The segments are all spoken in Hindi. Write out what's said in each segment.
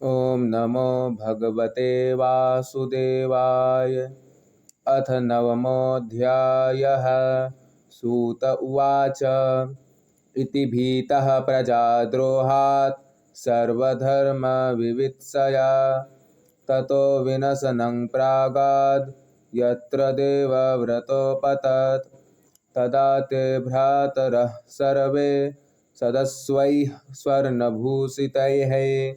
ॐ नमो भगवते वासुदेवाय। अथ नवमोऽध्यायः। सूत उवाच। इति भीतः प्रजाद्रोहात् सर्वधर्मविवित्सया ततो विनशनं प्रागाद् यत्र देवव्रतोपतत्। तदा ते भ्रातरः सर्वे सदस्वैः स्वर्णभूषितैः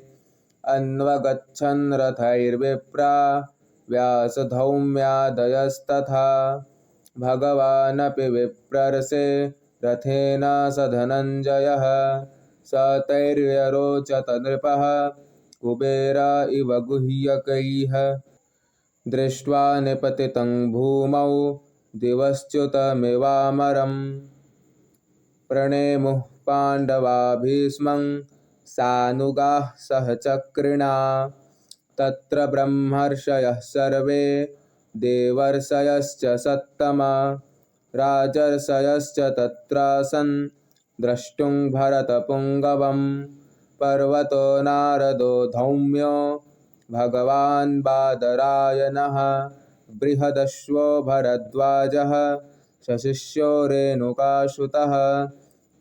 अन्वगच्छन् रथैर्विप्रा व्यासधौम्यादयस्तथा। भगवानपि विप्रर्षे रथेन स धनञ्जयः। स तैर्व्यरोचत नृपः कुबेर इव गुह्यकैः। दृष्ट्वा निपतितं भूमौ दिवश्च्युतमिवामरम्। प्रणेमुः पाण्डवा भीष्मं सानुगाः सहचक्रिणा। तत्र ब्रह्मर्षयः सर्वे देवर्षयश्च सत्तमा। राजर्षयश्च तत्रासन् द्रष्टुं भरतपुङ्गवं। पर्वतो नारदो धौम्यो भगवान् बादरायणः। बृहदश्वो भरद्वाजः शशिष्यो रेणुकासुतः।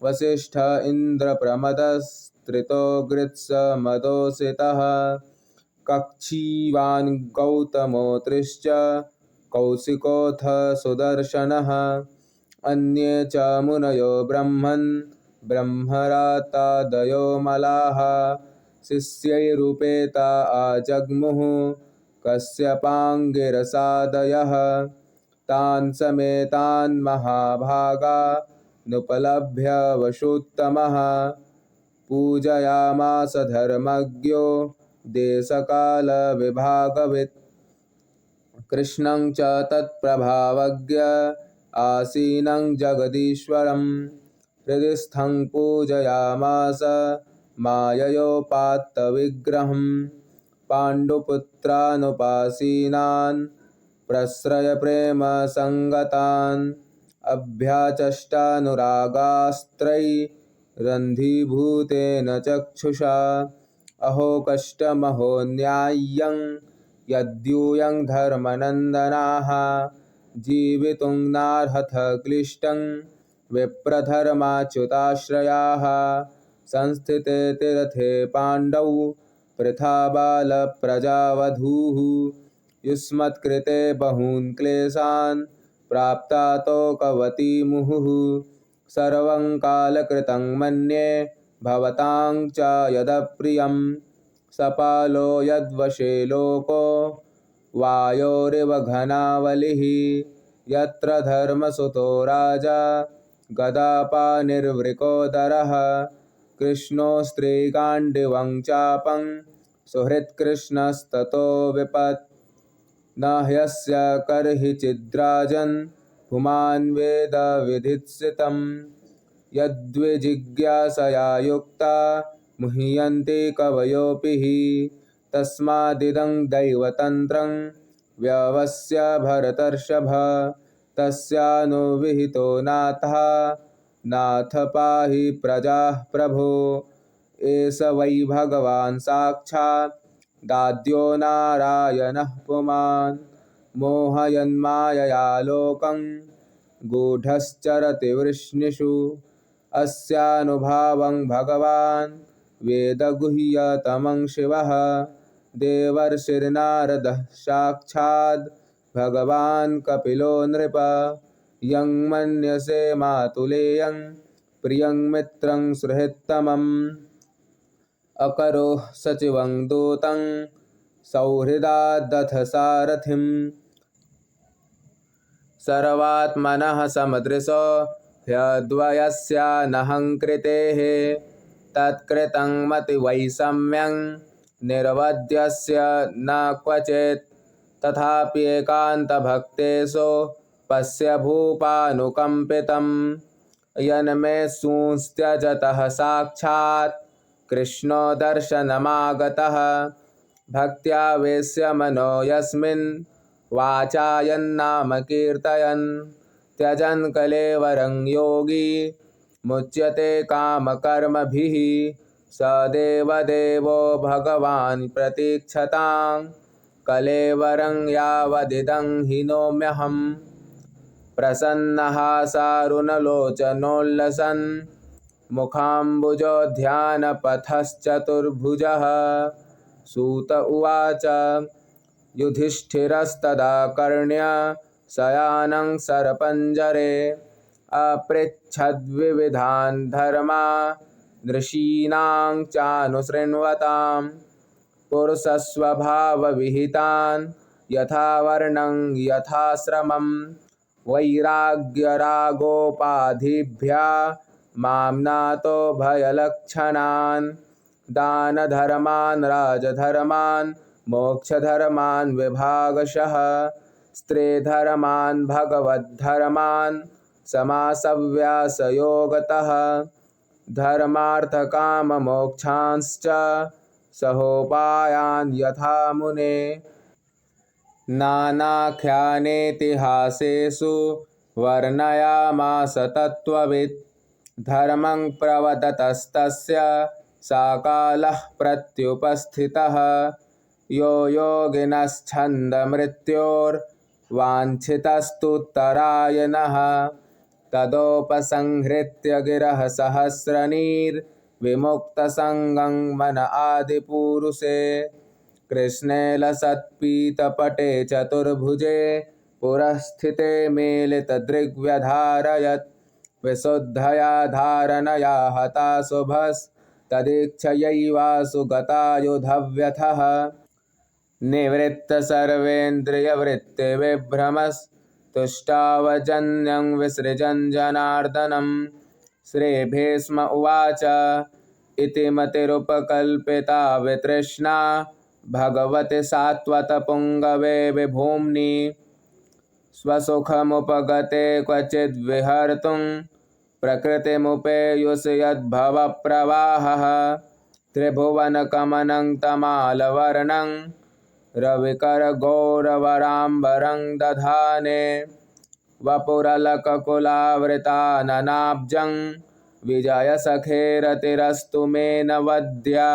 वसिष्ठ इन्द्रप्रमदस्त्रितो गृत्समदोषितः। कक्षीवान् गौतमोऽत्रिश्च कौशिकोऽथ सुदर्शनः। अन्ये च मुनयो ब्रह्मन् ब्रह्मरातादयो मलाः। शिष्यैरुपेता आजग्मुः कश्यपाङ्गिरसादयः। तान् समेतान् महाभागा नुपलभ्य वशुत्तमः। पूजयामास धर्मज्ञो देशकालविभागवित्। कृष्णं च तत्प्रभावज्ञ आसीनं जगदीश्वरम्। हृदि स्थं पूजयामास माययोपात्तविग्रहम्। पाण्डुपुत्रानुपासीनान् प्रश्रयप्रेमसङ्गतान्। अभ्याचष्टानुरागास्त्रैरन्धीभूतेन चक्षुषा। अहो कष्टमहो न्याय्यं यद्यूयं धर्मनन्दनाः। जीवितुं नार्हथ क्लिष्टं विप्रधर्माच्युताश्रयाः। संस्थिते तीर्थे पाण्डौ पृथा बालप्रजावधूः। युष्मत्कृते बहून् क्लेशान् प्राप्ता तोकवती मुहुः। सर्वं कालकृतं मन्ये भवतां च यदप्रियं। सपालो यद्वशे लोको वायोरिव घनावलिः। यत्र धर्मसुतो राजा गदापानिर्वृकोदरः। कृष्णो स्त्रीगाण्डिवं चापं सुहृत्कृष्णस्ततो विपत्। न ह्यस्य कर्हि चिद्राजन् पुमान् वेद विधित्सितं। यद्विजिज्ञासया युक्ता मुह्यन्ति कवयोऽपि हि। तस्मादिदं दैवतन्त्रं व्यवस्य भरतर्षभ। तस्यानुविहितो नाथः नाथ पाहि प्रजाः प्रभो। एष वै भगवान् साक्षात् दाद्यो नारायणः पुमान्। मोहयन्मायया लोकं गूढश्चरति वृष्णिषु। अस्यानुभावं भगवान् वेदगुह्यतमं शिवः। देवर्षिर्नारदः साक्षात् भगवान् कपिलो नृप। यं मन्यसे मातुलेयं प्रियं मित्रं सुहृत्तमम्। अकरोः सचिवं दूतं सौहृदादथ सारथिम्। सर्वात्मनः समदृशो ह्यद्वयस्यानहङ्कृतेः। तत्कृतं मतिवैषम्यं निर्वध्यस्य न क्वचित्। तथापि एकान्तभक्तेषु पश्य भूपानुकम्पितं। यन्मे सूंस्त्यजतः साक्षात् कृष्णो दर्शनमागतः। भक्त्यावेश्य मनो यस्मिन् वाचायन्नाम कीर्तयन्। त्यजन् कलेवरं योगी मुच्यते कामकर्मभिः। स देवदेवो भगवान् प्रतीक्षतां कलेवरं यावदिदं हिनोम्यहम् प्रसन्नः सारुणलोचनोल्लसन् मुखाम्बुजोद्यानपथश्चतुर्भुजः। सूत उवाच युधिष्ठिरस्तदा कर्ण्य शयानं सरपञ्जरे अपृच्छद्विविधान् धर्मा नृषीणां चानुशृण्वताम् पुरुषस्वभावविहितान् यथा वर्णं यथाश्रमं वैराग्यरागोपाधिभ्या माम्नातो भयलक्षणान् दानधर्मान् राजधर्मान् मोक्षधर्मान् विभागशः स्त्रीधर्मान् भगवद्धर्मान् समासव्यासयोगतः धर्मार्थकाममोक्षांश्च सहोपायान् यथा मुने नानाख्यानेतिहासेषु वर्णयामास तत्त्ववित् धर्मं प्रवदतस्तस्य साकालः प्रत्युपस्थितः यो योगिनश्छन्दमृत्योर्वाञ्छितस्तुत्तरायणः तदोपसंहृत्य गिरः सहस्रनीर्विमुक्तसङ्गं मन आदिपुरुषे कृष्णे लसत्पीतपटे चतुर्भुजे पुरस्थिते मीलितदृग्व्यधारयत् विशुद्धया धारणया हताशुभस्तदीक्षयैवासु गतायुधव्यथः निवृत्तसर्वेन्द्रियवृत्तिविभ्रमस्तुष्टावजन्यं विसृजन् जनार्दनं श्रीभीष्म उवाच इति मतिरुपकल्पिता वितृष्णा भगवति सात्वतपुङ्गवे विभूम्नि स्वसुखमुपगते क्वचिद्विहर्तुं प्रकृतिमुपेयुषि यद्भवप्रवाहः त्रिभुवनकमनं तमालवर्णं रविकरगौरवराम्बरं दधाने वपुरलककुलावृताननाब्जं विजयसखेरतिरस्तु मे नवद्या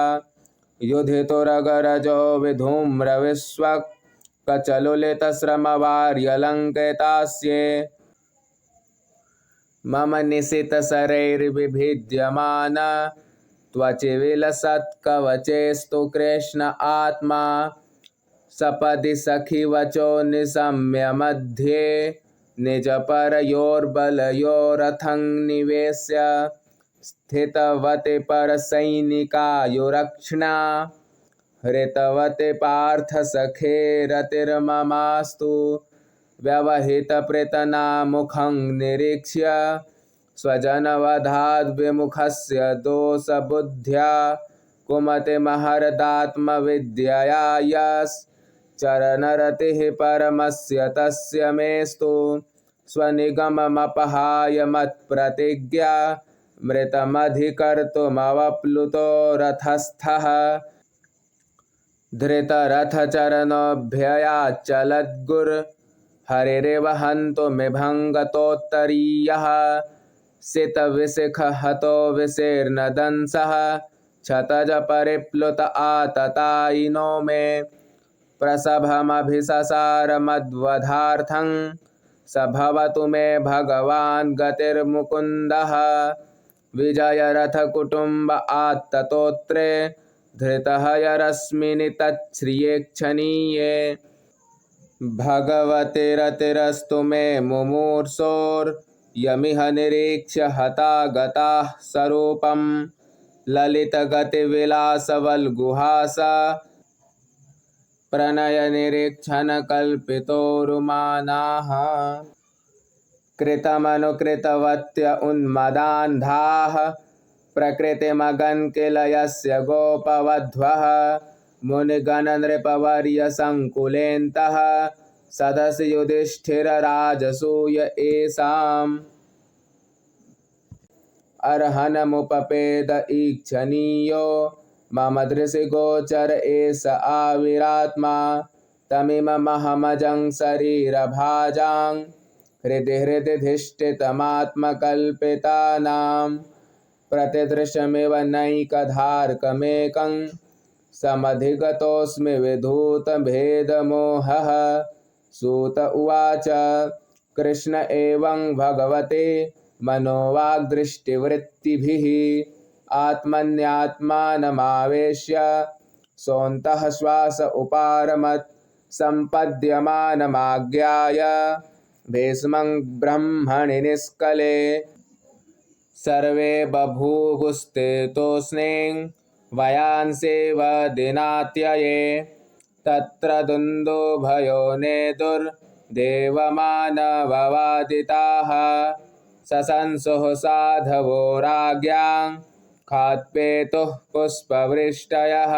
युधितुरगरजो विधूम्रविश्वकचलुलितश्रमवार्यलङ्कृतास्ये मम निशितशरैर्विभिद्यमान त्वचि विलसत्कवचेस्तु कृष्ण आत्मा सपदि सखिवचो निशम्य मध्ये निजपरयोर्बलयोरथं निवेश्य स्थितवति परसैनिकायुरक्षणा हृतवति पार्थसखेरतिर्ममास्तु व्यवहितपृतनामुखं निरीक्ष्य स्वजनवधाद्विमुखस्य दोषबुद्ध्या कुमतिमहरदात्मविद्यया यश्चरणरतिः परमस्य तस्य मेस्तु स्वनिगममपहाय मत्प्रतिज्ञा मृतमधिकर्तुमवप्लुतो रथस्थः धृतरथचरणोऽभ्ययाच्चलद्गुर्हरिरिव हन्तुमिभङ्गतोत्तरीयः सितविशिखहतो विशीर्णदंसः क्षतजपरिप्लुत आततायिनो मे प्रसभमभिससारमद्वधार्थं स भवतु मे भगवान् गतिर्मुकुन्दः विजयरथकुटुम्ब आत्ततोत्रे धृतः यरस्मिनि तच्छ्रियेक्षणीये भगवतिरतिरस्तु मे मुमूर्षोर्यमिह निरीक्ष्य हता गताः स्वरूपं ललितगतिविलासवल्गुहास प्रणयनिरीक्षणकल्पितोरुमानाः कृतमनुकृतवत्य उन्मदान्धाः प्रकृतिमगन् किल यस्य गोपवध्वः मुनिगणनृपवर्यसङ्कुलेन्तः सदसि युधिष्ठिरराजसूय येषाम् अर्हनमुपपेद ईक्षणीयो मम दृशि गोचर एष आविरात्मा तमिममहमजं शरीरभाजां हृदि हृदि धिष्ठितमात्मकल्पितानां प्रतिदृशमिव नैकधार्कमेकं समधिगतोऽस्मि विधूतभेदमोहः। सूत उवाच कृष्ण एवं भगवते मनोवाग्दृष्टिवृत्तिभिः आत्मन्यात्मानमावेश्य सोऽन्तः श्वास उपारमत् सम्पद्यमानमाज्ञाय भीष्मं ब्रह्मणि निष्कले। सर्वे बभूवुस्तेजोस्नें वयांसेव दिनात्यये तत्र दुन्दुभयो नेदुर्देवमानववादिताः सशंसुः साधवो राज्ञां खात्पेतुः पुष्पवृष्टयः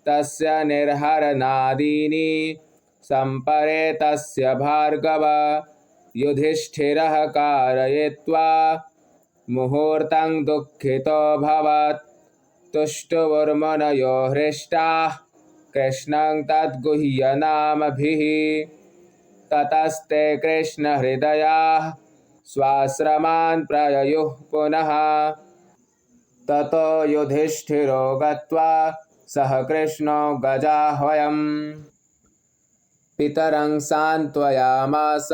तस्य निर्हरनादीनि सम्परे तस्य भार्गव युधिष्ठिरः कारयित्वा मुहूर्तं दुःखितोऽभवत् तुष्टुवुर्मुनयो हृष्टाः कृष्णं तद्गुह्यनामभिः ततस्ते कृष्णहृदयाः स्वाश्रमान् प्रययुः पुनः। ततो युधिष्ठिरो गत्वा सह कृष्णो गजाह्वयम् पितरं सान्त्वयामास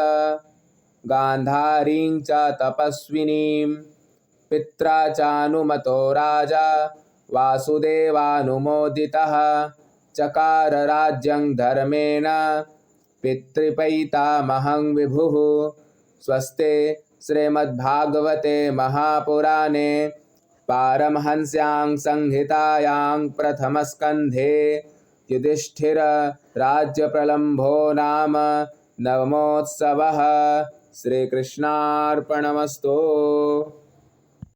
गान्धारीं च तपस्विनीं पित्रा चानुमतो राजा वासुदेवानुमोदितः चकार राज्यं धर्मेण पितृपैतामहं विभुः। स्वस्ते श्रीमद्भागवते महापुराणे पारमहंस्यां संहितायां प्रथमस्कन्धे युधिष्ठिर राज्यप्रलम्भो नाम नवमोत्सवः। श्रीकृष्णार्पणमस्तु।